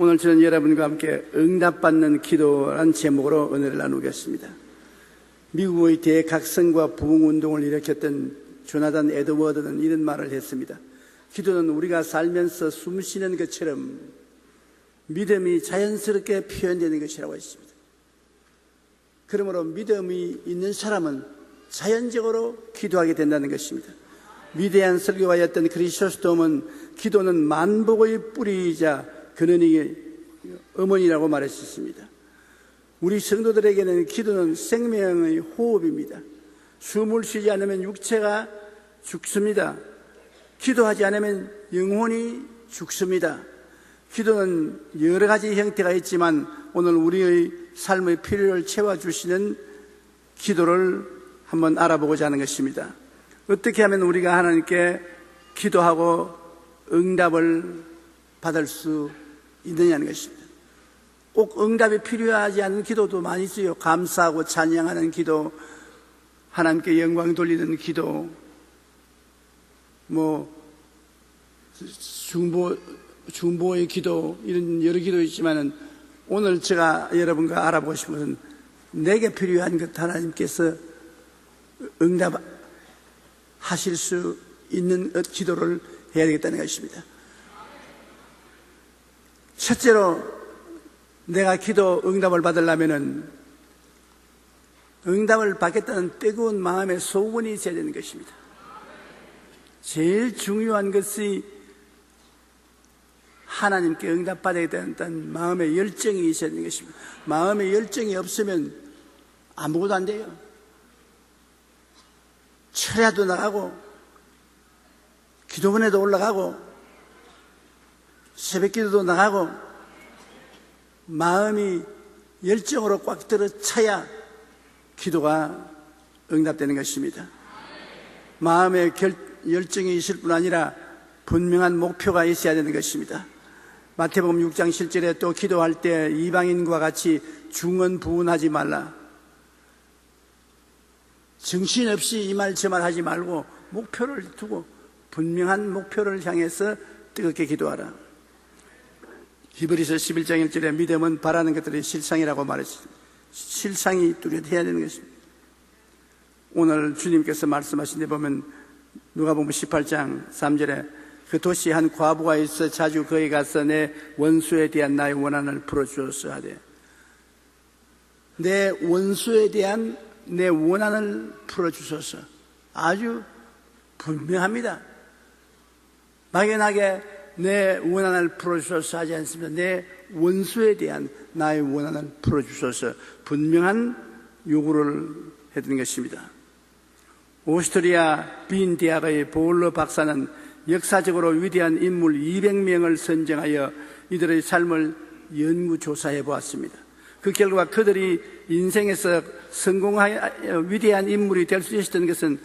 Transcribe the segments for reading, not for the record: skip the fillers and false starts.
오늘 저는 여러분과 함께 응답받는 기도라는 제목으로 은혜를 나누겠습니다. 미국의 대각성과 부흥운동을 일으켰던 조나단 에드워드는 이런 말을 했습니다. 기도는 우리가 살면서 숨쉬는 것처럼 믿음이 자연스럽게 표현되는 것이라고 했습니다. 그러므로 믿음이 있는 사람은 자연적으로 기도하게 된다는 것입니다. 위대한 설교가였던 크리소스톰은 기도는 만복의 뿌리이자 근원이 어머니라고 말했습니다. 우리 성도들에게는 기도는 생명의 호흡입니다. 숨을 쉬지 않으면 육체가 죽습니다. 기도하지 않으면 영혼이 죽습니다. 기도는 여러 가지 형태가 있지만 오늘 우리의 삶의 필요를 채워주시는 기도를 한번 알아보고자 하는 것입니다. 어떻게 하면 우리가 하나님께 기도하고 응답을 받을 수 있느냐는 것입니다. 꼭 응답이 필요하지 않은 기도도 많이 있어요. 감사하고 찬양하는 기도, 하나님께 영광 돌리는 기도, 중보의 기도, 이런 여러 기도 있지만은 오늘 제가 여러분과 알아보고 싶은 것은 내게 필요한 것 하나님께서 응답하실 수 있는 기도를 해야 되겠다는 것입니다. 첫째로 내가 기도 응답을 받으려면은 응답을 받겠다는 뜨거운 마음의 소원이 있어야 되는 것입니다. 제일 중요한 것이 하나님께 응답받아야 된다는 마음의 열정이 있어야 되는 것입니다. 마음의 열정이 없으면 아무것도 안 돼요. 철야도 나가고 기도원에도 올라가고 새벽기도도 나가고 마음이 열정으로 꽉 들어 차야 기도가 응답되는 것입니다. 마음에 열정이 있을 뿐 아니라 분명한 목표가 있어야 되는 것입니다. 마태복음 6장 7절에 또 기도할 때 이방인과 같이 중언부언하지 말라. 정신없이 이 말 저 말 하지 말고 목표를 두고 분명한 목표를 향해서 뜨겁게 기도하라. 히브리서 11장 1절에 믿음은 바라는 것들의 실상이라고 말했습니다. 실상이 뚜렷해야 되는 것입니다. 오늘 주님께서 말씀하신 데 보면 누가복음 18장 3절에 그 도시에 한 과부가 있어 자주 거기 가서 내 원수에 대한 나의 원한을 풀어주었어 하되, 내 원수에 대한 내 원한을 풀어주소서. 아주 분명합니다. 막연하게 내 원한을 풀어주소서 하지 않습니다. 내 원수에 대한 나의 원한을 풀어주소서. 분명한 요구를 해드린 것입니다. 오스트리아 빈 대학의 보울러 박사는 역사적으로 위대한 인물 200명을 선정하여 이들의 삶을 연구조사해 보았습니다. 그 결과 그들이 인생에서 성공하여 위대한 인물이 될 수 있었던 것은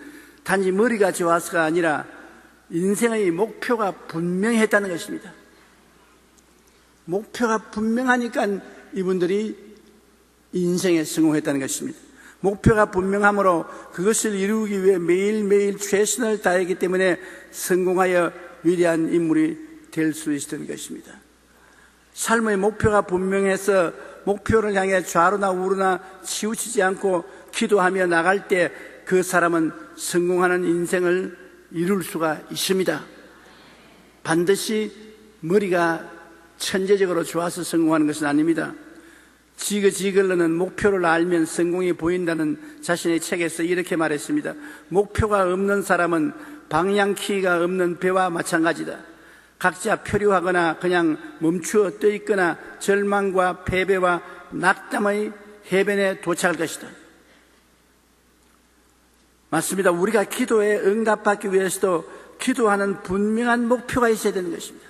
단지 머리가 좋아서가 아니라 인생의 목표가 분명했다는 것입니다. 목표가 분명하니까 이분들이 인생에 성공했다는 것입니다. 목표가 분명하므로 그것을 이루기 위해 매일매일 최선을 다했기 때문에 성공하여 위대한 인물이 될 수 있었던 것입니다. 삶의 목표가 분명해서 목표를 향해 좌로나 우로나 치우치지 않고 기도하며 나갈 때 그 사람은 성공하는 인생을 이룰 수가 있습니다. 반드시 머리가 천재적으로 좋아서 성공하는 것은 아닙니다. 지그지글러는 목표를 알면 성공이 보인다는 자신의 책에서 이렇게 말했습니다. 목표가 없는 사람은 방향키가 없는 배와 마찬가지다. 각자 표류하거나 그냥 멈추어 떠 있거나 절망과 패배와 낙담의 해변에 도착할 것이다. 맞습니다. 우리가 기도에 응답받기 위해서도 기도하는 분명한 목표가 있어야 되는 것입니다.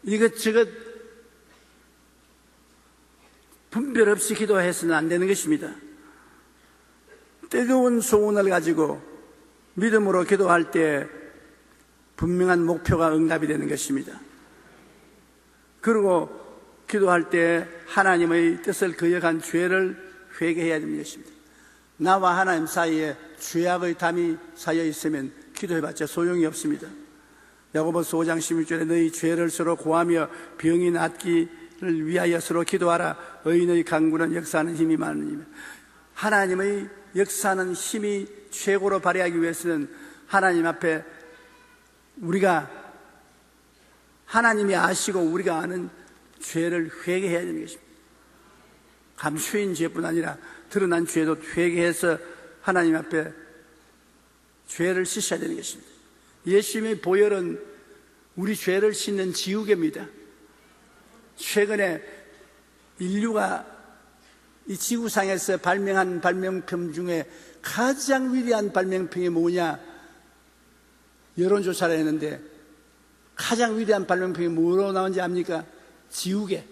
이것저것 분별 없이 기도해서는 안 되는 것입니다. 뜨거운 소원을 가지고 믿음으로 기도할 때 분명한 목표가 응답이 되는 것입니다. 그리고 기도할 때 하나님의 뜻을 거역한 죄를 회개해야 되는 것입니다. 나와 하나님 사이에 죄악의 담이 쌓여 있으면 기도해봤자 소용이 없습니다. 야고보서 5장 16절에 너희 죄를 서로 고하며 병이 낫기를 위하여 서로 기도하라. 의인의 간구는 역사하는 힘이 많으니며. 하나님의 역사하는 힘이 최고로 발휘하기 위해서는 하나님 앞에 우리가 하나님이 아시고 우리가 아는 죄를 회개해야 되는 것입니다. 감추인 죄뿐 아니라 드러난 죄도 회개해서 하나님 앞에 죄를 씻어야 되는 것입니다. 예수님의 보혈은 우리 죄를 씻는 지우개입니다. 최근에 인류가 이 지구상에서 발명한 발명품 중에 가장 위대한 발명품이 뭐냐? 여론조사를 했는데 가장 위대한 발명품이 뭐로 나온지 압니까? 지우개.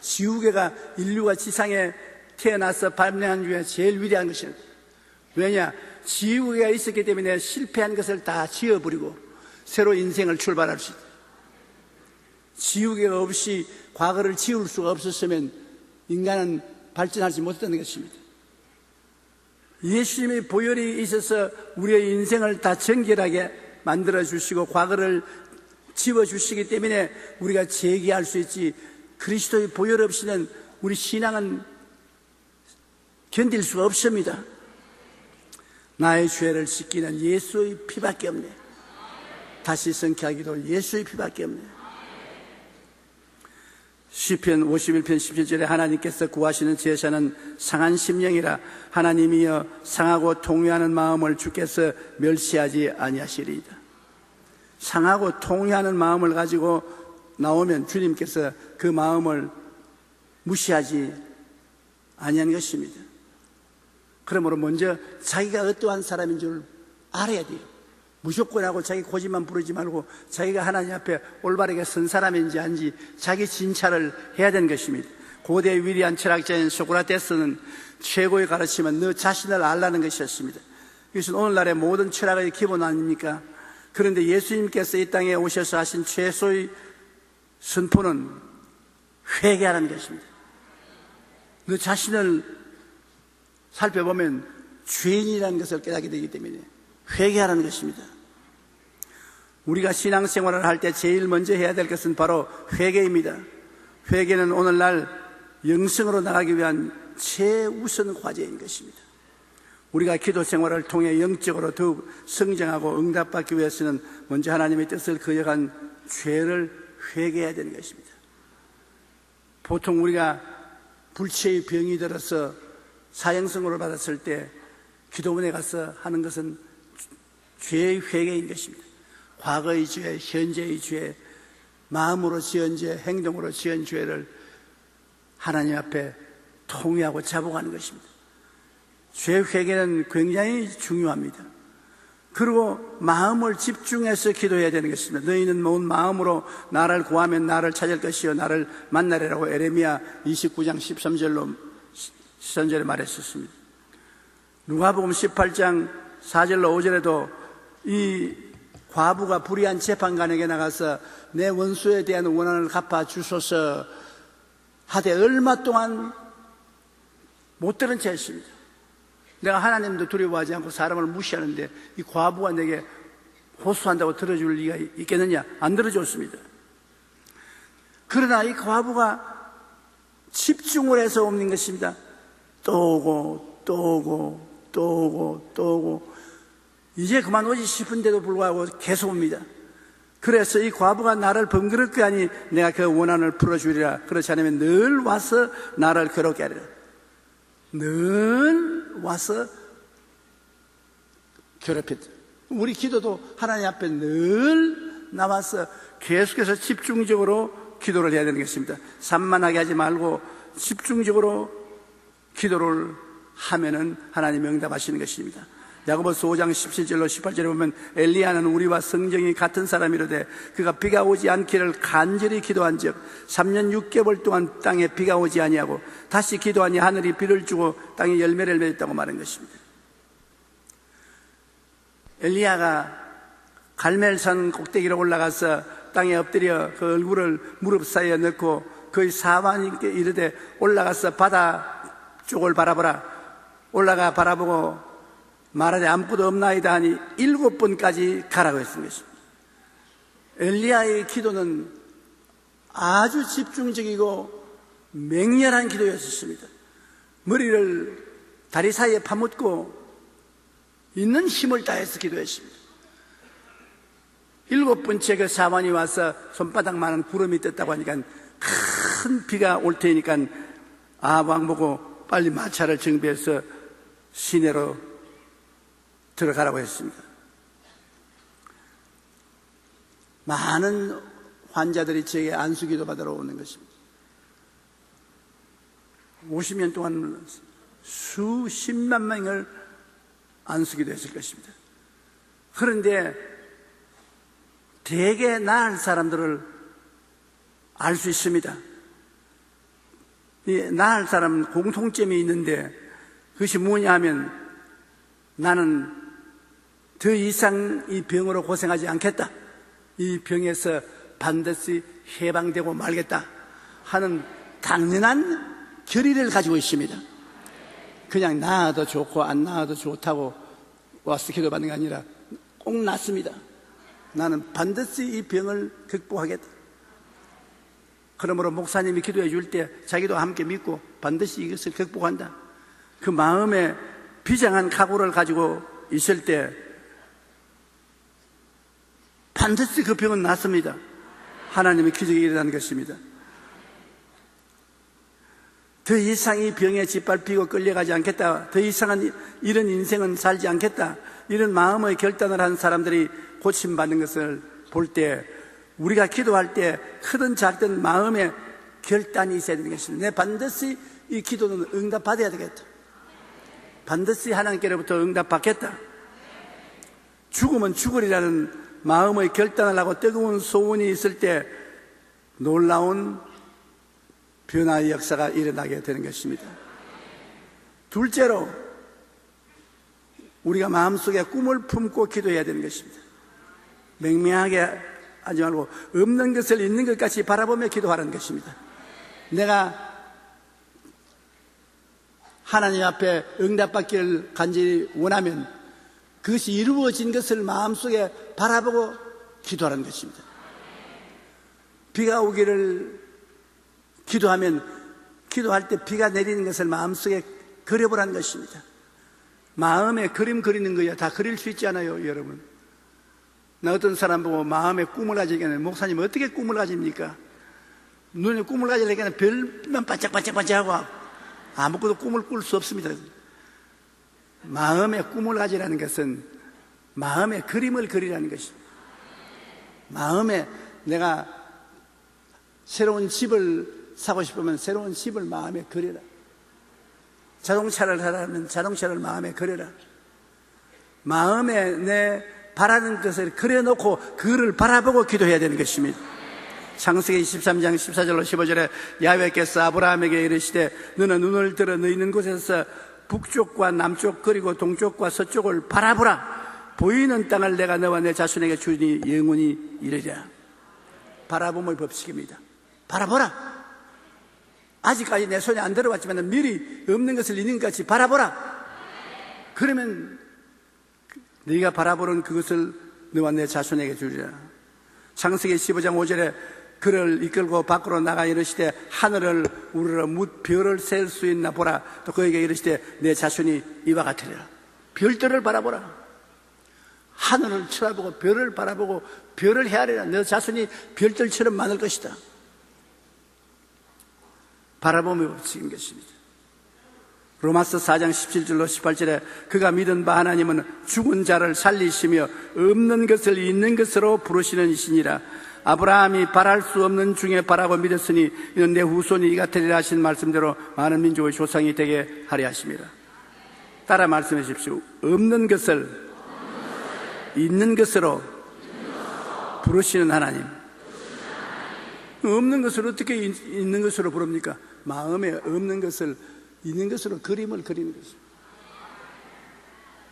지우개가 인류가 지상에 태어나서 발명한 중에 제일 위대한 것입니다. 왜냐? 지우개가 있었기 때문에 실패한 것을 다 지워버리고 새로 인생을 출발할 수 있다. 지우개가 없이 과거를 지울 수가 없었으면 인간은 발전하지 못했다는 것입니다. 예수님의 보혈이 있어서 우리의 인생을 다 정결하게 만들어주시고 과거를 지워주시기 때문에 우리가 재기할 수 있지, 그리스도의 보혈 없이는 우리 신앙은 견딜 수가 없습니다. 나의 죄를 씻기는 예수의 피밖에 없네. 다시 성취하기도 예수의 피밖에 없네. 시편 51편 17절에 하나님께서 구하시는 제사는 상한 심령이라. 하나님이여 상하고 통회하는 마음을 주께서 멸시하지 아니하시리이다. 상하고 통회하는 마음을 가지고 나오면 주님께서 그 마음을 무시하지 아니한 것입니다. 그러므로 먼저 자기가 어떠한 사람인 줄 알아야 돼요. 무조건 하고 자기 고집만 부르지 말고 자기가 하나님 앞에 올바르게 선 사람인지 아닌지 자기 진찰을 해야 되는 것입니다. 고대 위대한 철학자인 소크라테스는 최고의 가르침은 너 자신을 알라는 것이었습니다. 이것은 오늘날의 모든 철학의 기본 아닙니까? 그런데 예수님께서 이 땅에 오셔서 하신 최소의 선포는 회개하라는 것입니다. 너 자신을 살펴보면 죄인이라는 것을 깨닫게 되기 때문에 회개하라는 것입니다. 우리가 신앙생활을 할 때 제일 먼저 해야 될 것은 바로 회개입니다. 회개는 오늘날 영성으로 나가기 위한 최우선 과제인 것입니다. 우리가 기도 생활을 통해 영적으로 더욱 성장하고 응답받기 위해서는 먼저 하나님의 뜻을 거역한 죄를 회개해야 되는 것입니다. 보통 우리가 불치의 병이 들어서 사형선고를 받았을 때 기도원에 가서 하는 것은 죄의 회개인 것입니다. 과거의 죄, 현재의 죄, 마음으로 지은 죄, 행동으로 지은 죄를 하나님 앞에 통회하고 자복하는 것입니다. 죄 회개는 굉장히 중요합니다. 그리고 마음을 집중해서 기도해야 되는 것입니다. 너희는 온 마음으로 나를 구하면 나를 찾을 것이요 나를 만나리라고 에레미야 29장 13절에 말했었습니다. 누가복음 18장 4절로 5절에도 이 과부가 불의한 재판관에게 나가서 내 원수에 대한 원한을 갚아주소서 하되 얼마 동안 못 들은 채 했습니다. 내가 하나님도 두려워하지 않고 사람을 무시하는데 이 과부가 내게 호소한다고 들어줄 리가 있겠느냐? 안 들어줬습니다. 그러나 이 과부가 집중을 해서 옵는 것입니다. 또 오고 또 오고 또 오고 또 오고 이제 그만 오지 싶은데도 불구하고 계속 옵니다. 그래서 이 과부가 나를 번거롭게 하니 내가 그 원한을 풀어주리라. 그렇지 않으면 늘 와서 나를 괴롭게 하리라. 늘 와서 괴롭혔다. 우리 기도도 하나님 앞에 늘 나와서 계속해서 집중적으로 기도를 해야 되는 것입니다. 산만하게 하지 말고 집중적으로 기도를 하면은 하나님이 응답하시는 것입니다. 야고보서 5장 17절로 18절에 보면 엘리야는 우리와 성정이 같은 사람이로되 그가 비가 오지 않기를 간절히 기도한 즉 3년 6개월 동안 땅에 비가 오지 아니하고 다시 기도하니 하늘이 비를 주고 땅에 열매를 맺었다고 말한 것입니다. 엘리야가 갈멜산 꼭대기로 올라가서 땅에 엎드려 그 얼굴을 무릎 사이에 넣고 거의 사관님께 이르되 올라가서 바다 쪽을 바라보라. 올라가 바라보고 말하되 아무것도 없나이다 하니 7번까지 가라고 했던 것입니다. 엘리야의 기도는 아주 집중적이고 맹렬한 기도였습니다. 머리를 다리 사이에 파묻고 있는 힘을 다해서 기도했습니다. 7번째 그 사관이 와서 손바닥만한 구름이 떴다고 하니까 큰 비가 올 테니까 아합 왕 보고 빨리 마차를 정비해서 시내로 들어가라고 했습니다. 많은 환자들이 제게 안수기도 받으러 오는 것입니다. 50년 동안 수십만 명을 안수기도 했을 것입니다. 그런데 대개 나을 사람들을 알 수 있습니다. 이 나을 사람은 공통점이 있는데 그것이 뭐냐 하면 나는 더 이상 이 병으로 고생하지 않겠다. 이 병에서 반드시 해방되고 말겠다 하는 당연한 결의를 가지고 있습니다. 그냥 나아도 좋고 안 나아도 좋다고 와서 기도받는 게 아니라 꼭 낫습니다. 나는 반드시 이 병을 극복하겠다. 그러므로 목사님이 기도해 줄 때 자기도 함께 믿고 반드시 이것을 극복한다. 그 마음에 비장한 각오를 가지고 있을 때 반드시 그 병은 낫습니다. 하나님의 기적이 일어나는 것입니다. 더 이상 이 병에 짓밟히고 끌려가지 않겠다. 더 이상은 이런 인생은 살지 않겠다. 이런 마음의 결단을 한 사람들이 고침받는 것을 볼 때 우리가 기도할 때 크든 작든 마음에 결단이 있어야 되는 것입니다. 내 반드시 이 기도는 응답받아야 되겠다. 반드시 하나님께로부터 응답받겠다. 죽으면 죽으리라는 마음의 결단을 하고 뜨거운 소원이 있을 때 놀라운 변화의 역사가 일어나게 되는 것입니다. 둘째로 우리가 마음속에 꿈을 품고 기도해야 되는 것입니다. 맹맹하게 하지 말고 없는 것을 있는 것 같이 바라보며 기도하라는 것입니다. 내가 하나님 앞에 응답받기를 간절히 원하면 그것이 이루어진 것을 마음속에 바라보고 기도하라는 것입니다. 비가 오기를 기도하면 기도할 때 비가 내리는 것을 마음속에 그려보라는 것입니다. 마음에 그림 그리는 거야 다 그릴 수 있지 않아요, 여러분? 나 어떤 사람 보고 마음에 꿈을 가지기에는 목사님 어떻게 꿈을 가집니까? 눈에 꿈을 가지려면 별만 반짝반짝반짝하고 아무것도 꿈을 꿀 수 없습니다. 마음에 꿈을 가지라는 것은 마음에 그림을 그리라는 것입니다. 마음에 내가 새로운 집을 사고 싶으면 새로운 집을 마음에 그려라. 자동차를 사라면 자동차를 마음에 그려라. 마음에 내 바라는 것을 그려놓고 그를 바라보고 기도해야 되는 것입니다. 창세기 23장 14절로 15절에 야훼께서 아브라함에게 이르시되 너는 눈을 들어 너 있는 곳에서 북쪽과 남쪽 그리고 동쪽과 서쪽을 바라보라. 보이는 땅을 내가 너와 내 자손에게 주니 영원히 이르리라. 바라봄의 법칙입니다. 바라보라. 아직까지 내 손에 안 들어왔지만 미리 없는 것을 있는 것 같이 바라보라. 그러면 네가 바라보는 그것을 너와 내 자손에게 주리라. 창세기 15장 5절에 그를 이끌고 밖으로 나가 이르시되 하늘을 우러러 뭇 별을 셀 수 있나 보라. 또 그에게 이르시되 내 자손이 이와 같으리라. 별들을 바라보라. 하늘을 쳐다보고 별을 바라보고 별을 헤아리라. 내 자손이 별들처럼 많을 것이다. 바라보며 법칙인 것입니다. 로마서 4장 17절로 18절에 그가 믿은 바 하나님은 죽은 자를 살리시며 없는 것을 있는 것으로 부르시는 이시니라. 아브라함이 바랄 수 없는 중에 바라고 믿었으니 이는 내 후손이 이 같으리라 하신 말씀대로 많은 민족의 조상이 되게 하리 하십니다. 따라 말씀해 주십시오. 없는 것을 있는 것으로 부르시는 하나님. 없는 것을 어떻게 있는 것으로 부릅니까? 마음에 없는 것을 있는 것으로 그림을 그리는 것입니다.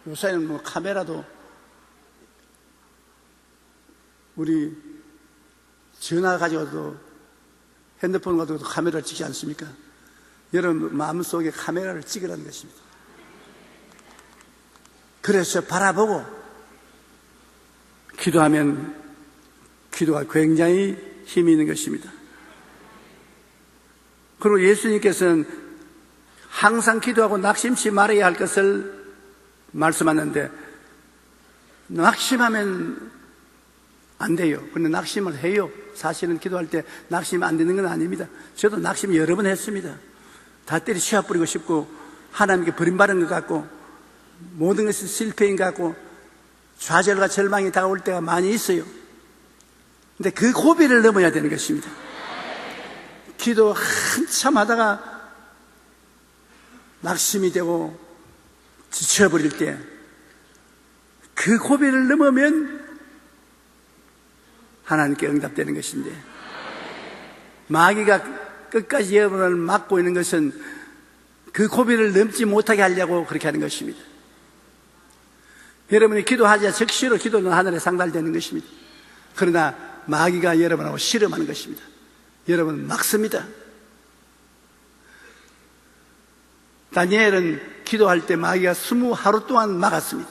요새는 뭐 카메라도 우리 전화 가지고도 핸드폰 가지고도 카메라를 찍지 않습니까? 여러분 마음속에 카메라를 찍으라는 것입니다. 그래서 바라보고 기도하면 기도가 굉장히 힘이 있는 것입니다. 그리고 예수님께서는 항상 기도하고 낙심치 말아야 할 것을 말씀하는데, 낙심하면 안 돼요. 그런데 낙심을 해요. 사실은 기도할 때 낙심 안 되는 건 아닙니다. 저도 낙심 여러 번 했습니다. 다 때려 치워버리고 싶고, 하나님께 버림받은 것 같고, 모든 것이 실패인 것 같고, 좌절과 절망이 다가올 때가 많이 있어요. 근데 그 고비를 넘어야 되는 것입니다. 기도 한참 하다가 낙심이 되고 지쳐버릴 때 그 고비를 넘으면 하나님께 응답되는 것인데, 마귀가 끝까지 여러분을 막고 있는 것은 그 고비를 넘지 못하게 하려고 그렇게 하는 것입니다. 여러분이 기도하자 즉시로 기도는 하늘에 상달되는 것입니다. 그러나 마귀가 여러분하고 씨름하는 것입니다. 여러분 막습니다. 다니엘은 기도할 때 마귀가 20하루 동안 막았습니다.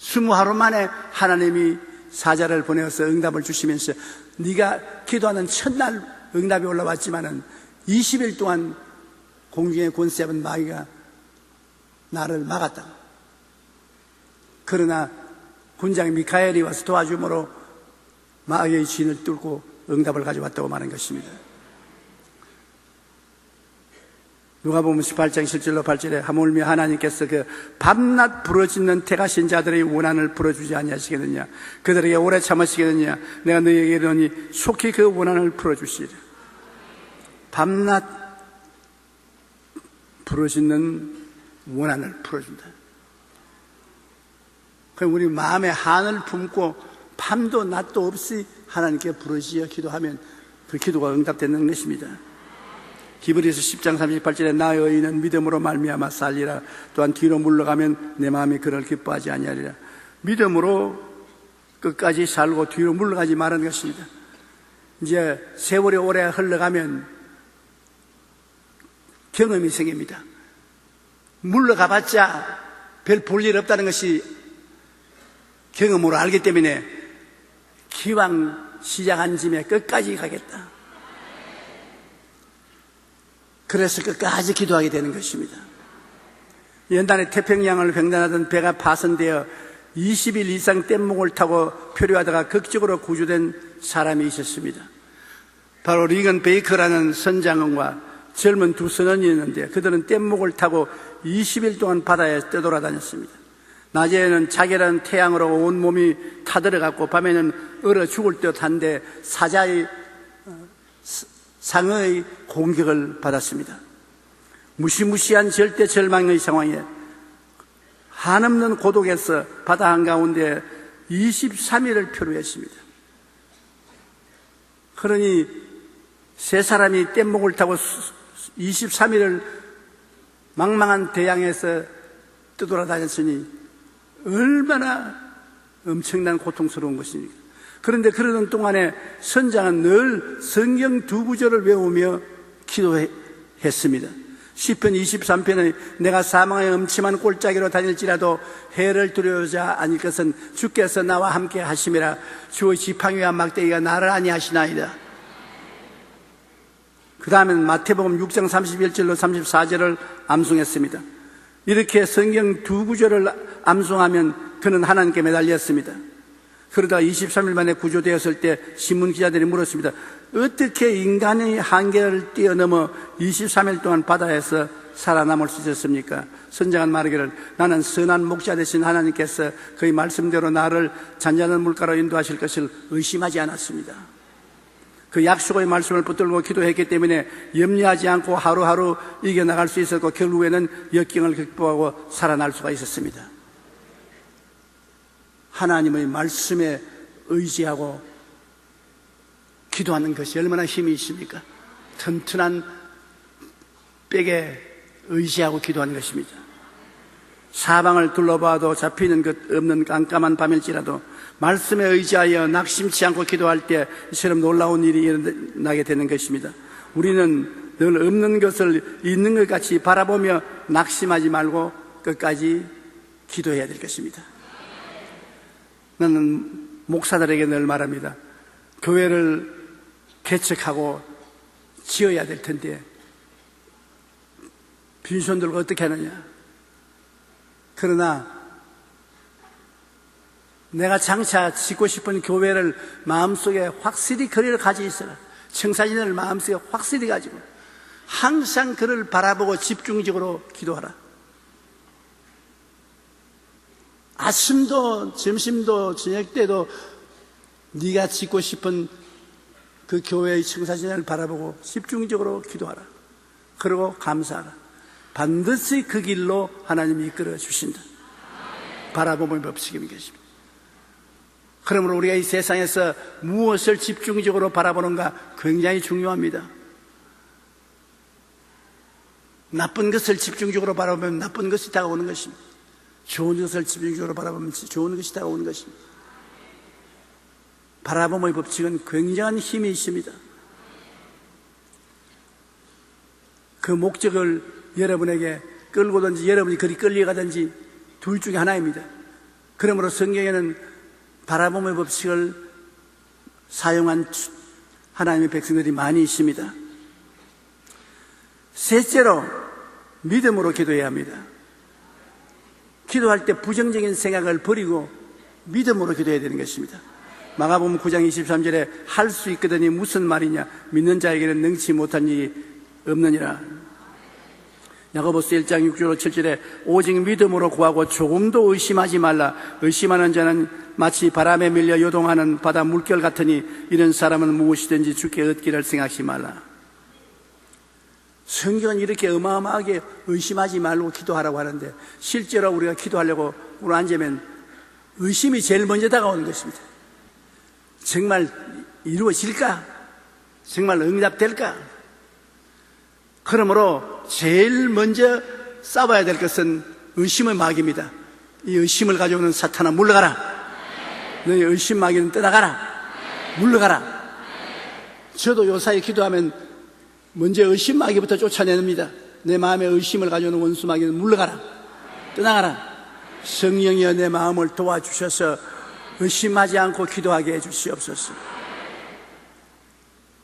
20하루 만에 하나님이 사자를 보내어서 응답을 주시면서, 네가 기도하는 첫날 응답이 올라왔지만은 20일 동안 공중의 권세 잡은 마귀가 나를 막았다. 그러나 군장 미카엘이 와서 도와줌으로 마귀의 진을 뚫고 응답을 가져왔다고 말한 것입니다. 누가복음 18장 7절로 8절에 하물며 하나님께서 그 밤낮 부르짖는 택하신 자들의 원한을 풀어주지 아니하시겠느냐, 그들에게 오래 참으시겠느냐, 내가 너희에게 이르노니 속히 그 원한을 풀어주시리라. 밤낮 부르짖는 원한을 풀어준다. 그럼 우리 마음에 한을 품고 밤도 낮도 없이 하나님께 부르짖어 기도하면 그 기도가 응답되는 것입니다. 히브리서 10장 38절에 나의 의인은 믿음으로 말미암아 살리라. 또한 뒤로 물러가면 내 마음이 그를 기뻐하지 아니하리라. 믿음으로 끝까지 살고 뒤로 물러가지 말라는 것입니다. 이제 세월이 오래 흘러가면 경험이 생깁니다. 물러가봤자 별 볼 일 없다는 것이 경험으로 알기 때문에 기왕 시작한 짐에 끝까지 가겠다. 그래서 끝까지 기도하게 되는 것입니다. 옛날에 태평양을 횡단하던 배가 파손되어 20일 이상 뗏목을 타고 표류하다가 극적으로 구조된 사람이 있었습니다. 바로 리건 베이커라는 선장원과 젊은 두 선원이었는데, 그들은 뗏목을 타고 20일 동안 바다에 떠돌아다녔습니다. 낮에는 자결한 태양으로 온몸이 타들어갔고, 밤에는 얼어 죽을 듯한데 사자의 상어의 공격을 받았습니다. 무시무시한 절대 절망의 상황에 한없는 고독에서 바다 한가운데 23일을 표류했습니다. 그러니 세 사람이 뗏목을 타고 23일을 망망한 대양에서 떠돌아다녔으니 얼마나 엄청난 고통스러운 것입니까? 그런데 그러는 동안에 선장은 늘 성경 두 구절을 외우며 기도했습니다. 시편 23편에 내가 사망의 음침한 골짜기로 다닐지라도 해를 두려워하지 아닐 것은 주께서 나와 함께 하심이라. 주의 지팡이와 막대기가 나를 아니하시나이다. 그 다음엔 마태복음 6장 31절로 34절을 암송했습니다. 이렇게 성경 두 구절을 암송하면 그는 하나님께 매달렸습니다. 그러다가 23일 만에 구조되었을 때 신문 기자들이 물었습니다. 어떻게 인간의 한계를 뛰어넘어 23일 동안 바다에서 살아남을 수 있었습니까? 선장은 말하기를 나는 선한 목자 되신 하나님께서 그의 말씀대로 나를 잔잔한 물가로 인도하실 것을 의심하지 않았습니다. 그 약속의 말씀을 붙들고 기도했기 때문에 염려하지 않고 하루하루 이겨나갈 수 있었고, 결국에는 역경을 극복하고 살아날 수가 있었습니다. 하나님의 말씀에 의지하고 기도하는 것이 얼마나 힘이 있습니까? 튼튼한 백에 의지하고 기도하는 것입니다. 사방을 둘러봐도 잡히는 것 없는 깜깜한 밤일지라도 말씀에 의지하여 낙심치 않고 기도할 때 이처럼 놀라운 일이 일어나게 되는 것입니다. 우리는 늘 없는 것을 있는 것 같이 바라보며 낙심하지 말고 끝까지 기도해야 될 것입니다. 나는 목사들에게 늘 말합니다. 교회를 개척하고 지어야 될 텐데 빈손 들고 어떻게 하느냐. 그러나 내가 장차 짓고 싶은 교회를 마음속에 확실히 그를 가지고 있어라. 청사진을 마음속에 확실히 가지고 항상 그를 바라보고 집중적으로 기도하라. 아침도 점심도 저녁 때도 네가 짓고 싶은 그 교회의 청사진을 바라보고 집중적으로 기도하라. 그리고 감사하라. 반드시 그 길로 하나님이 이끌어 주신다. 바라봄의 법칙인 것입니다. 그러므로 우리가 이 세상에서 무엇을 집중적으로 바라보는가 굉장히 중요합니다. 나쁜 것을 집중적으로 바라보면 나쁜 것이 다가오는 것입니다. 좋은 것을 집중적으로 바라보면 좋은 것이 다가오는 것입니다. 바라봄의 법칙은 굉장한 힘이 있습니다. 그 목적을 여러분에게 끌고든지 여러분이 그리 끌려가든지 둘 중에 하나입니다. 그러므로 성경에는 바라봄의 법칙을 사용한 하나님의 백성들이 많이 있습니다. 셋째로 믿음으로 기도해야 합니다. 기도할 때 부정적인 생각을 버리고 믿음으로 기도해야 되는 것입니다. 마가복음 9장 23절에 할 수 있거든이 무슨 말이냐, 믿는 자에게는 능치 못한 일이 없느니라. 야고보서 1장 6절 7절에 오직 믿음으로 구하고 조금도 의심하지 말라. 의심하는 자는 마치 바람에 밀려 요동하는 바다 물결 같으니 이런 사람은 무엇이든지 주께 얻기를 생각하지 말라. 성경은 이렇게 어마어마하게 의심하지 말고 기도하라고 하는데 실제로 우리가 기도하려고 오늘 앉으면 의심이 제일 먼저 다가오는 것입니다. 정말 이루어질까? 정말 응답될까? 그러므로 제일 먼저 싸워야 될 것은 의심의 마귀입니다. 이 의심을 가져오는 사탄아 물러가라. 너희 의심 마귀는 떠나가라. 물러가라. 저도 요사이 기도하면 먼저 의심 마귀부터 쫓아냅니다. 내 마음에 의심을 가져오는 원수 마귀는 물러가라. 떠나가라. 성령이여 내 마음을 도와주셔서 의심하지 않고 기도하게 해주시옵소서.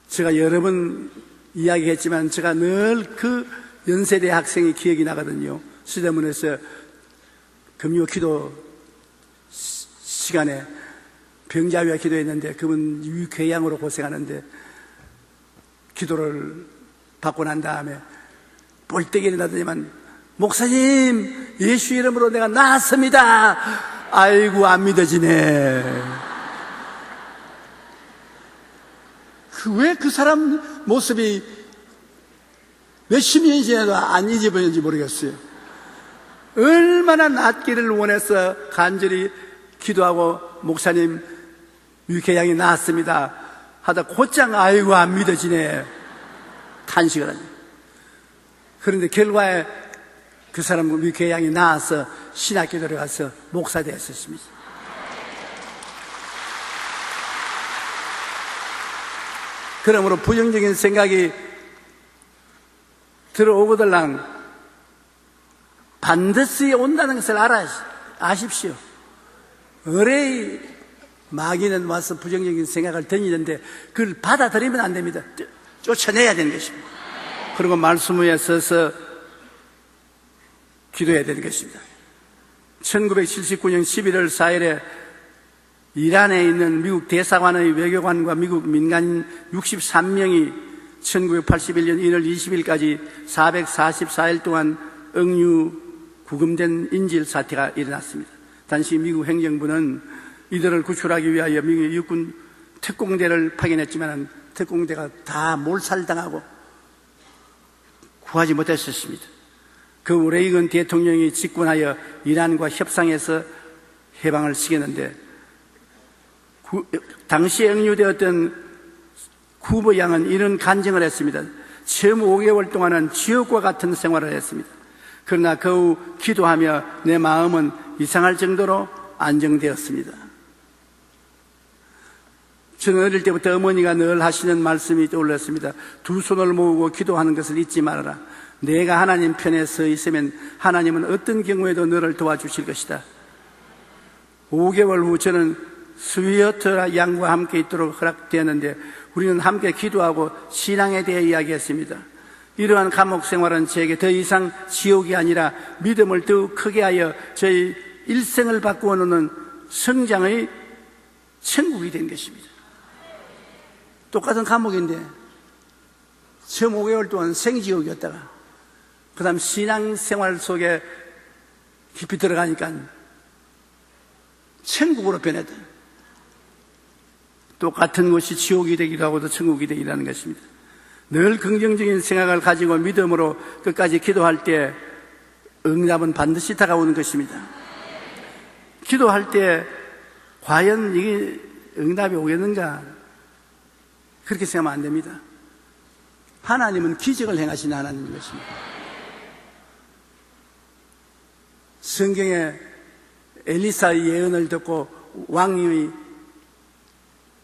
제가 여러 번 이야기했지만 제가 늘 그 연세대 학생이 기억이 나거든요. 시대문에서 금요 기도 시간에 병자 위하 기도했는데 그분 유궤양으로 고생하는데 기도를 받고 난 다음에 볼때기 일어나더니만 목사님 예수 이름으로 내가 나았습니다. 아이고 안 믿어지네. 왜 그 사람 모습이 몇십 년이 지나도 안 잊어버렸는지 모르겠어요. 얼마나 낫기를 원해서 간절히 기도하고 목사님 유궤양이 나았습니다 하다 곧장 아이고 안 믿어지네 탄식을 하죠. 그런데 결과에 그 사람 유궤양이 나아서 신학교 들어가서 목사 되었습니다. 그러므로 부정적인 생각이 들어오거들랑 반드시 온다는 것을 아십시오. 의뢰의 마귀는 와서 부정적인 생각을 던지는데 그걸 받아들이면 안 됩니다. 쫓아내야 되는 것입니다. 그리고 말씀 위에 서서 기도해야 되는 것입니다. 1979년 11월 4일에 이란에 있는 미국 대사관의 외교관과 미국 민간인 63명이 1981년 1월 20일까지 444일 동안 억류 구금된 인질 사태가 일어났습니다. 당시 미국 행정부는 이들을 구출하기 위하여 미국 육군 특공대를 파견했지만 특공대가 다 몰살당하고 구하지 못했었습니다. 그 레이건 대통령이 집권하여 이란과 협상해서 해방을 시켰는데 당시에 억류되었던 쿠버 양은 이런 간증을 했습니다. 처음 5개월 동안은 지옥과 같은 생활을 했습니다. 그러나 그 후 기도하며 내 마음은 이상할 정도로 안정되었습니다. 저는 어릴 때부터 어머니가 늘 하시는 말씀이 떠올랐습니다. 두 손을 모으고 기도하는 것을 잊지 말아라. 내가 하나님 편에 서 있으면 하나님은 어떤 경우에도 너를 도와주실 것이다. 5개월 후 저는 스위어터 양과 함께 있도록 허락되었는데 우리는 함께 기도하고 신앙에 대해 이야기했습니다. 이러한 감옥 생활은 제게 더 이상 지옥이 아니라 믿음을 더욱 크게 하여 저희 일생을 바꾸어 놓는 성장의 천국이 된 것입니다. 똑같은 감옥인데 처음 5개월 동안 생지옥이었다가 그 다음 신앙생활 속에 깊이 들어가니까 천국으로 변했다. 똑같은 곳이 지옥이 되기도 하고 또 천국이 되기도 하는 것입니다. 늘 긍정적인 생각을 가지고 믿음으로 끝까지 기도할 때 응답은 반드시 다가오는 것입니다. 기도할 때 과연 이게 응답이 오겠는가? 그렇게 생각하면 안 됩니다. 하나님은 기적을 행하시는 하나님인 것입니다. 성경에 엘리사의 예언을 듣고 왕의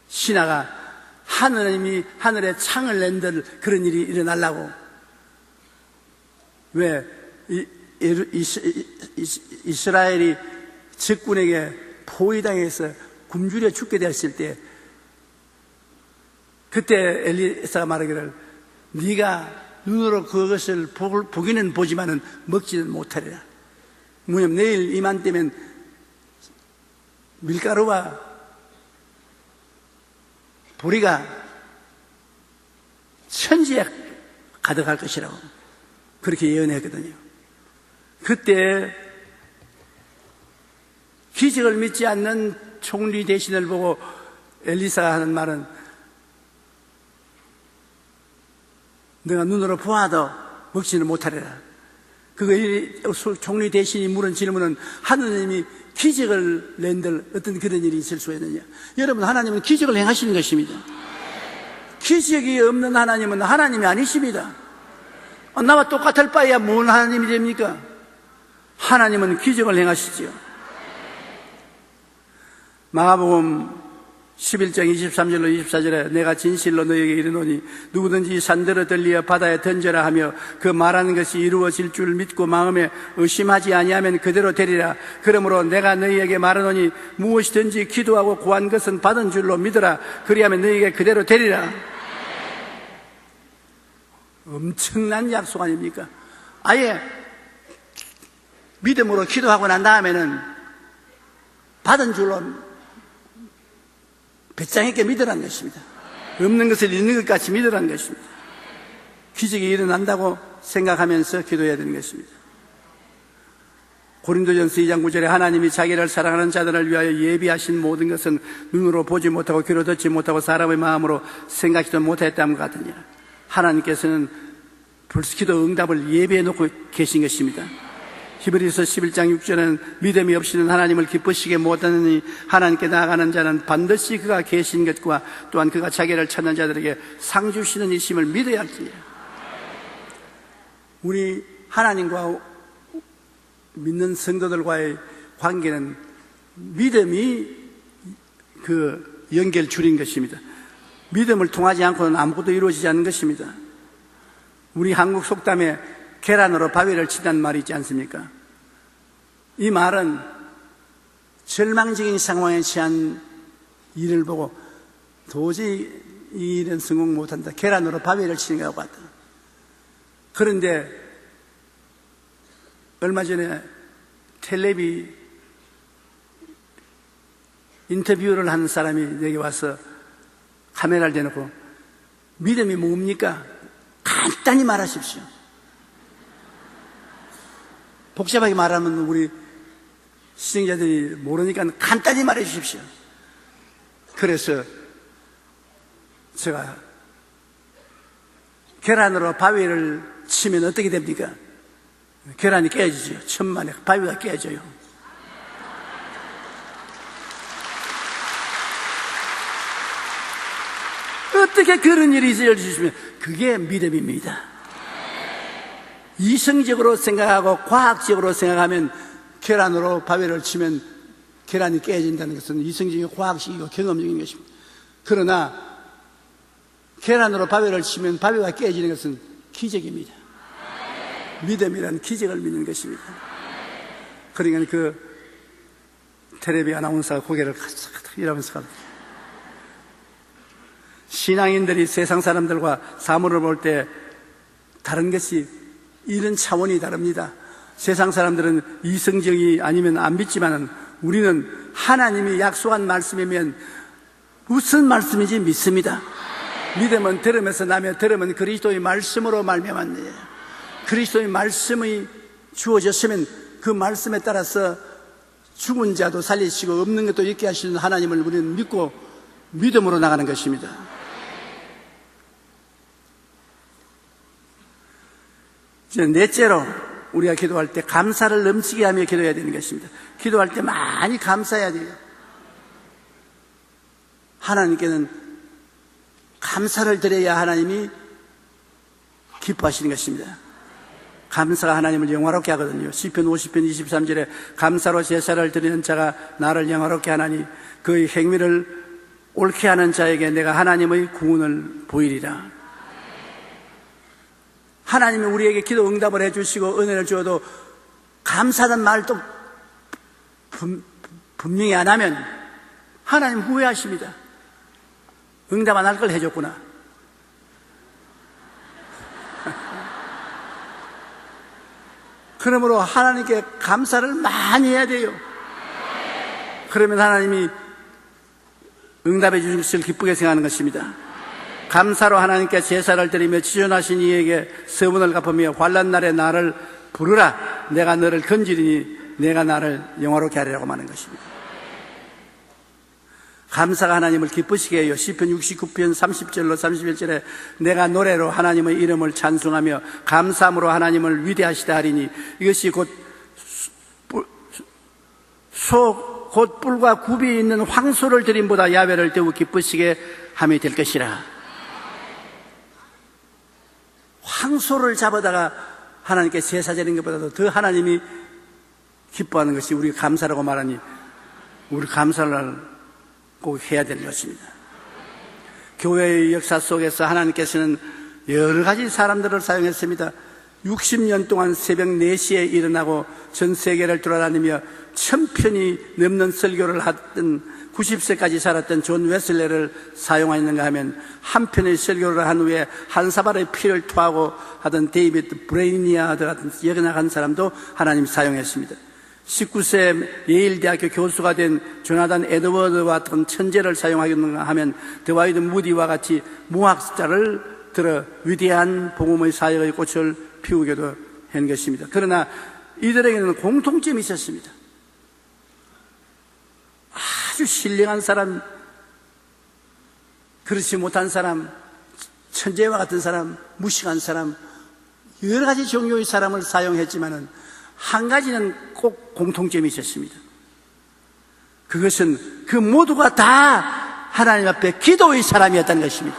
신하가 하나님이 하늘에 창을 낸들 그런 일이 일어나려고 왜 이스라엘이 적군에게 포위당해서 굶주려 죽게 되었을 때 그때 엘리사가 말하기를 네가 눈으로 그것을 보기는 보지만은 먹지는 못하리라. 뭐냐면 내일 이맘때면 밀가루와 보리가 천지에 가득할 것이라고 그렇게 예언했거든요. 그때 기적을 믿지 않는 총리 대신을 보고 엘리사가 하는 말은 내가 눈으로 보아도 먹지는 못하리라. 그거 총리 대신이 물은 질문은 하느님이 기적을 낸들 어떤 그런 일이 있을 수 있느냐. 여러분, 하나님은 기적을 행하시는 것입니다. 기적이 없는 하나님은 하나님이 아니십니다. 나와 똑같을 바에야 뭔 하나님이 됩니까? 하나님은 기적을 행하시지요. 마가복음 11장 23절로 24절에 내가 진실로 너에게 이르노니 누구든지 산들어 들리어 바다에 던져라 하며 그 말하는 것이 이루어질 줄 믿고 마음에 의심하지 아니하면 그대로 되리라. 그러므로 내가 너희에게 말하노니 무엇이든지 기도하고 구한 것은 받은 줄로 믿어라. 그리하면 너희에게 그대로 되리라. 엄청난 약속 아닙니까? 아예 믿음으로 기도하고 난 다음에는 받은 줄로 배짱 있게 믿으라는 것입니다. 없는 것을 있는 것 같이 믿으라는 것입니다. 기적이 일어난다고 생각하면서 기도해야 되는 것입니다. 고린도전서 2장 9절에 하나님이 자기를 사랑하는 자들을 위하여 예비하신 모든 것은 눈으로 보지 못하고 귀로 듣지 못하고 사람의 마음으로 생각지도 못했다는 것 같으니라. 하나님께서는 벌써 기도 응답을 예비해 놓고 계신 것입니다. 히브리서 11장 6절은 믿음이 없이는 하나님을 기쁘시게 못하느니 하나님께 나아가는 자는 반드시 그가 계신 것과 또한 그가 자기를 찾는 자들에게 상 주시는 이심을 믿어야 할지니라. 우리 하나님과 믿는 성도들과의 관계는 믿음이 그 연결줄인 것입니다. 믿음을 통하지 않고는 아무것도 이루어지지 않는 것입니다. 우리 한국 속담에 계란으로 바위를 치다는 말이 있지 않습니까? 이 말은 절망적인 상황에 처한 일을 보고 도저히 이 일은 성공 못한다. 계란으로 바위를 치는 것 같다. 그런데 얼마 전에 텔레비 인터뷰를 하는 사람이 내게 와서 카메라를 대놓고 믿음이 뭡니까? 간단히 말하십시오. 복잡하게 말하면 우리 시청자들이 모르니까 간단히 말해 주십시오. 그래서 제가 계란으로 바위를 치면 어떻게 됩니까? 계란이 깨지죠. 천만에 바위가 깨져요. 어떻게 그런 일이 있을 수 있으면 그게 믿음입니다. 이성적으로 생각하고 과학적으로 생각하면 계란으로 바위를 치면 계란이 깨진다는 것은 이성적이고 과학적이고 경험적인 것입니다. 그러나 계란으로 바위를 치면 바위가 깨지는 것은 기적입니다. 믿음이란 기적을 믿는 것입니다. 그러니까 그 텔레비 아나운서가 고개를 가득 이러면서 가득. 신앙인들이 세상 사람들과 사물을 볼 때 다른 것이 이런 차원이 다릅니다. 세상 사람들은 이성적이 아니면 안 믿지만은 우리는 하나님이 약속한 말씀이면 무슨 말씀인지 믿습니다. 믿음은 들으면서 나며 들으면 그리스도의 말씀으로 말미암았네. 그리스도의 말씀이 주어졌으면 그 말씀에 따라서 죽은 자도 살리시고 없는 것도 있게 하시는 하나님을 우리는 믿고 믿음으로 나가는 것입니다. 이제 넷째로 우리가 기도할 때 감사를 넘치게 하며 기도해야 되는 것입니다. 기도할 때 많이 감사해야 돼요. 하나님께는 감사를 드려야 하나님이 기뻐하시는 것입니다. 감사가 하나님을 영화롭게 하거든요. 시편 50편 23절에 감사로 제사를 드리는 자가 나를 영화롭게 하나니 그의 행위를 옳게 하는 자에게 내가 하나님의 구원을 보이리라. 하나님이 우리에게 기도 응답을 해주시고 은혜를 주어도 감사하는 말도 분명히 안 하면 하나님 후회하십니다. 응답 안 할 걸 해줬구나. 그러므로 하나님께 감사를 많이 해야 돼요. 그러면 하나님이 응답해 주신 것을 기쁘게 생각하는 것입니다. 감사로 하나님께 제사를 드리며 지존하신 이에게 서문을 갚으며 환난 날에 나를 부르라. 내가 너를 건지리니 내가 나를 영화롭게 하리라고 말하는 것입니다. 감사가 하나님을 기쁘시게 해요. 시편 69편 30절로 31절에 내가 노래로 하나님의 이름을 찬송하며 감사함으로 하나님을 위대하시다 하리니 이것이 곧 뿔과 굽이 있는 황소를 드림보다 야훼를 더욱 기쁘시게 함이 될 것이라. 황소를 잡아다가 하나님께 제사 드리는 것보다도 더 하나님이 기뻐하는 것이 우리가 감사라고 말하니 우리 감사를 꼭 해야 되는 것입니다. 교회의 역사 속에서 하나님께서는 여러 가지 사람들을 사용했습니다. 60년 동안 새벽 4시에 일어나고 전 세계를 돌아다니며 1000편이 넘는 설교를 하던 90세까지 살았던 존 웨슬레를 사용하였는가 하면 한 편의 설교를 한 후에 한 사발의 피를 토하고 하던 데이비드 브레이니아드 같은 여겨나간 사람도 하나님 사용했습니다. 19세 예일대학교 교수가 된 조나단 에드워드와 같은 천재를 사용하였는가 하면 드와이드 무디와 같이 무학자를 들어 위대한 복음의 사역의 꽃을 피우기도 한 것입니다. 그러나 이들에게는 공통점이 있었습니다. 아주 신령한 사람, 그렇지 못한 사람, 천재와 같은 사람, 무식한 사람, 여러 가지 종류의 사람을 사용했지만은 한 가지는 꼭 공통점이 있었습니다. 그것은 그 모두가 다 하나님 앞에 기도의 사람이었다는 것입니다.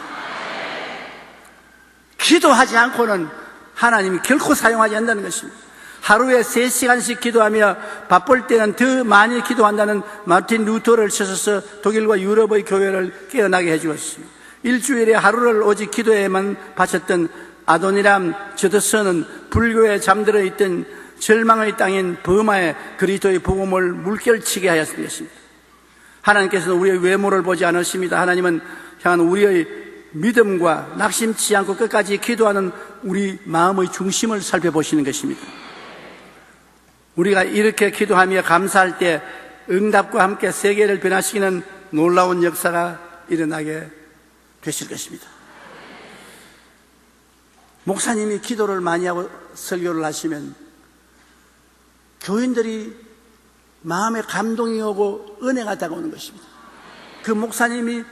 기도하지 않고는 하나님이 결코 사용하지 않는다는 것입니다. 하루에 3시간씩 기도하며 바쁠 때는 더 많이 기도한다는 마틴 루터를 쳐서 독일과 유럽의 교회를 깨어나게 해주었습니다. 일주일에 하루를 오직 기도에만 바쳤던 아도니람 저더슨은 불교에 잠들어 있던 절망의 땅인 버마에 그리스도의 복음을 물결치게 하였습니다. 하나님께서는 우리의 외모를 보지 않으십니다. 하나님은 향한 우리의 믿음과 낙심치 않고 끝까지 기도하는 우리 마음의 중심을 살펴보시는 것입니다. 우리가 이렇게 기도하며 감사할 때 응답과 함께 세계를 변화시키는 놀라운 역사가 일어나게 되실 것입니다. 목사님이 기도를 많이 하고 설교를 하시면 교인들이 마음에 감동이 오고 은혜가 다가오는 것입니다. 그 목사님이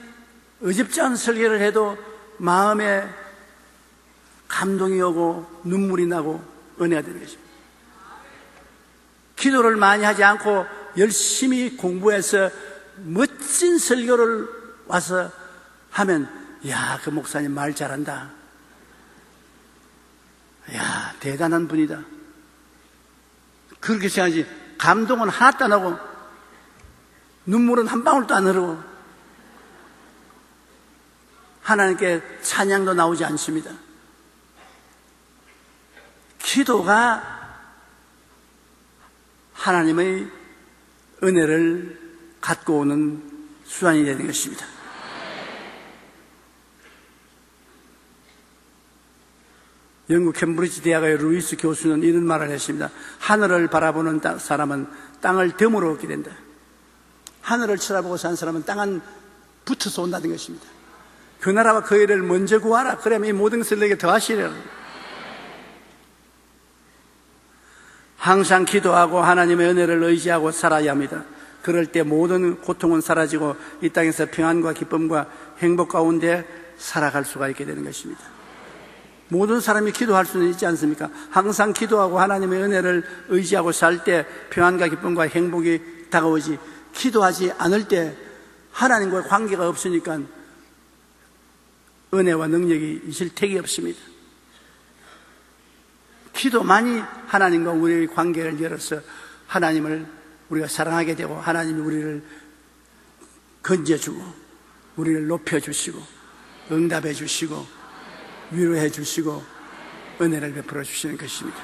어줍지 않은 설교를 해도 마음에 감동이 오고 눈물이 나고 은혜가 되는 것입니다. 기도를 많이 하지 않고 열심히 공부해서 멋진 설교를 와서 하면 야, 그 목사님 말 잘한다. 야, 대단한 분이다. 그렇게 생각하지 감동은 하나도 안 하고 눈물은 한 방울도 안 흐르고 하나님께 찬양도 나오지 않습니다. 기도가 하나님의 은혜를 갖고 오는 수단이 되는 것입니다. 영국 캠브리지 대학의 루이스 교수는 이런 말을 했습니다. 하늘을 바라보는 사람은 땅을 덤으로 얻게 된다. 하늘을 쳐다보고 사는 사람은 땅은 붙어서 온다는 것입니다. 그 나라와 그 일을 먼저 구하라. 그러면 이 모든 것을 내게 더하시리라. 항상 기도하고 하나님의 은혜를 의지하고 살아야 합니다. 그럴 때 모든 고통은 사라지고 이 땅에서 평안과 기쁨과 행복 가운데 살아갈 수가 있게 되는 것입니다. 모든 사람이 기도할 수는 있지 않습니까? 항상 기도하고 하나님의 은혜를 의지하고 살 때 평안과 기쁨과 행복이 다가오지, 기도하지 않을 때 하나님과의 관계가 없으니까 은혜와 능력이 있을 택이 없습니다. 기도만이 하나님과 우리의 관계를 열어서 하나님을 우리가 사랑하게 되고 하나님이 우리를 건져주고 우리를 높여주시고 응답해 주시고 위로해 주시고 은혜를 베풀어 주시는 것입니다.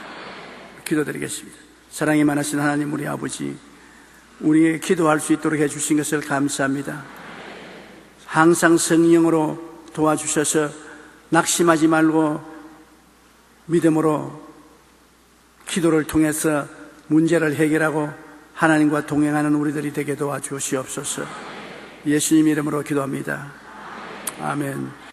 기도드리겠습니다. 사랑이 많으신 하나님 우리 아버지, 우리의 기도할 수 있도록 해 주신 것을 감사합니다. 항상 성령으로 도와주셔서 낙심하지 말고 믿음으로 기도를 통해서 문제를 해결하고 하나님과 동행하는 우리들이 되게 도와주시옵소서. 예수님 이름으로 기도합니다. 아멘.